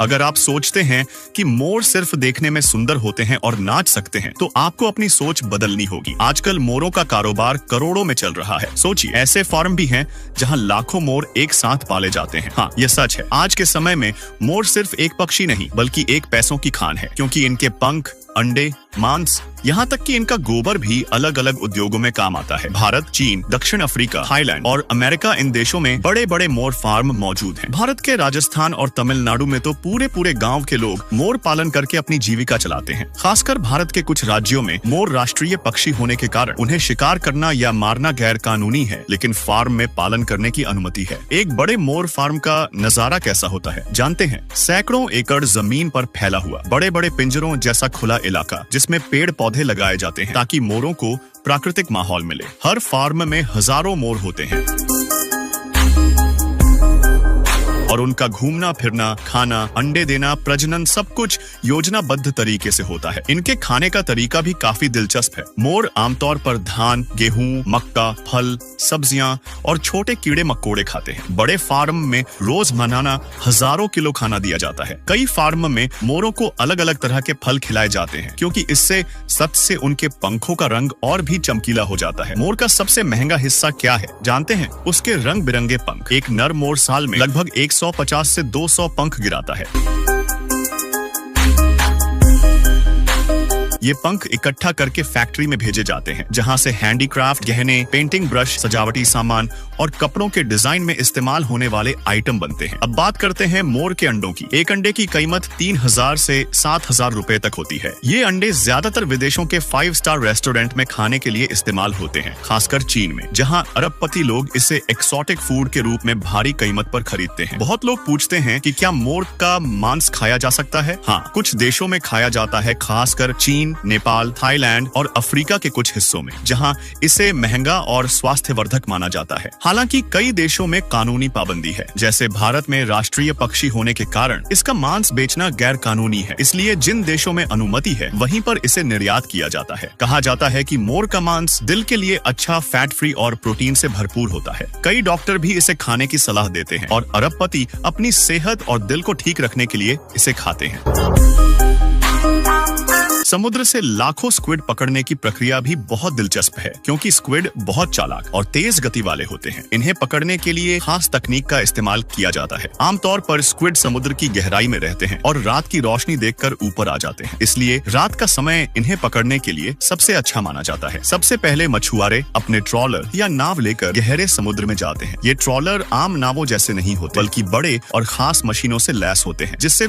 अगर आप सोचते हैं कि मोर सिर्फ देखने में सुंदर होते हैं और नाच सकते हैं, तो आपको अपनी सोच बदलनी होगी। आजकल मोरों का कारोबार करोड़ों में चल रहा है। सोचिए, ऐसे फार्म भी हैं जहां लाखों मोर एक साथ पाले जाते हैं। हाँ, ये सच है। आज के समय में मोर सिर्फ एक पक्षी नहीं, बल्कि एक पैसों की खान है, क्योंकि इनके पंख, अंडे, मांस, यहाँ तक कि इनका गोबर भी अलग अलग उद्योगों में काम आता है। भारत, चीन, दक्षिण अफ्रीका, थाईलैंड और अमेरिका, इन देशों में बड़े बड़े मोर फार्म मौजूद हैं। भारत के राजस्थान और तमिलनाडु में तो पूरे गांव के लोग मोर पालन करके अपनी जीविका चलाते हैं। खासकर भारत के कुछ राज्यों में मोर राष्ट्रीय पक्षी होने के कारण उन्हें शिकार करना या मारना गैर कानूनी है, लेकिन फार्म में पालन करने की अनुमति है। एक बड़े मोर फार्म का नजारा कैसा होता है, जानते हैं? सैकड़ों एकड़ जमीन पर फैला हुआ बड़े बड़े पिंजरों जैसा खुला इलाका, जिसमें पेड़ पौधे लगाए जाते हैं ताकि मोरों को प्राकृतिक माहौल मिले। हर फार्म में हजारों मोर होते हैं और उनका घूमना फिरना, खाना, अंडे देना, प्रजनन सब कुछ योजनाबद्ध तरीके से होता है। इनके खाने का तरीका भी काफी दिलचस्प है। मोर आमतौर पर धान, गेहूं, मक्का, फल, सब्जियां और छोटे कीड़े मकोड़े खाते हैं। बड़े फार्म में रोजाना हजारों किलो खाना दिया जाता है। कई फार्म में मोरों को अलग अलग तरह के फल खिलाए जाते हैं, क्योंकि इससे सबसे उनके पंखों का रंग और भी चमकीला हो जाता है। मोर का सबसे महंगा हिस्सा क्या है, जानते हैं? उसके रंग बिरंगे पंख। एक नर मोर साल में लगभग 150 से 200 पंख गिराता है। ये पंख इकट्ठा करके फैक्ट्री में भेजे जाते हैं, जहां से हैंडीक्राफ्ट, गहने, पेंटिंग ब्रश, सजावटी सामान और कपड़ों के डिजाइन में इस्तेमाल होने वाले आइटम बनते हैं। अब बात करते हैं मोर के अंडों की। एक अंडे की कीमत 3000 से 7000 रुपए तक होती है। ये अंडे ज्यादातर विदेशों के 5 स्टार रेस्टोरेंट में खाने के लिए इस्तेमाल होते हैं, खासकर चीन में, जहाँ अरबपति लोग इसे एक्सोटिक फूड के रूप में भारी कीमत पर खरीदते हैं। बहुत लोग पूछते हैं कि क्या मोर का मांस खाया जा सकता है? हाँ, कुछ देशों में खाया जाता है, खासकर चीन, नेपाल, थाईलैंड और अफ्रीका के कुछ हिस्सों में, जहां इसे महंगा और स्वास्थ्यवर्धक माना जाता है। हालांकि कई देशों में कानूनी पाबंदी है, जैसे भारत में राष्ट्रीय पक्षी होने के कारण इसका मांस बेचना गैर कानूनी है। इसलिए जिन देशों में अनुमति है, वहीं पर इसे निर्यात किया जाता है। कहा जाता है कि मोर का मांस दिल के लिए अच्छा, फैट फ्री और प्रोटीन से भरपूर होता है। कई डॉक्टर भी इसे खाने की सलाह देते हैं और अरबपति अपनी सेहत और दिल को ठीक रखने के लिए इसे खाते हैं। समुद्र से लाखों स्क्विड पकड़ने की प्रक्रिया भी बहुत दिलचस्प है, क्योंकि स्क्विड बहुत चालाक और तेज गति वाले होते हैं। इन्हें पकड़ने के लिए खास तकनीक का इस्तेमाल किया जाता है। आमतौर पर स्क्विड समुद्र की गहराई में रहते हैं और रात की रोशनी देखकर ऊपर आ जाते हैं, इसलिए रात का समय इन्हें पकड़ने के लिए सबसे अच्छा माना जाता है। सबसे पहले मछुआरे अपने ट्रॉलर या नाव लेकर गहरे समुद्र में जाते हैं। ये ट्रॉलर आम नावों जैसे नहीं होते, बल्कि बड़े और खास मशीनों से लैस होते हैं, जिससे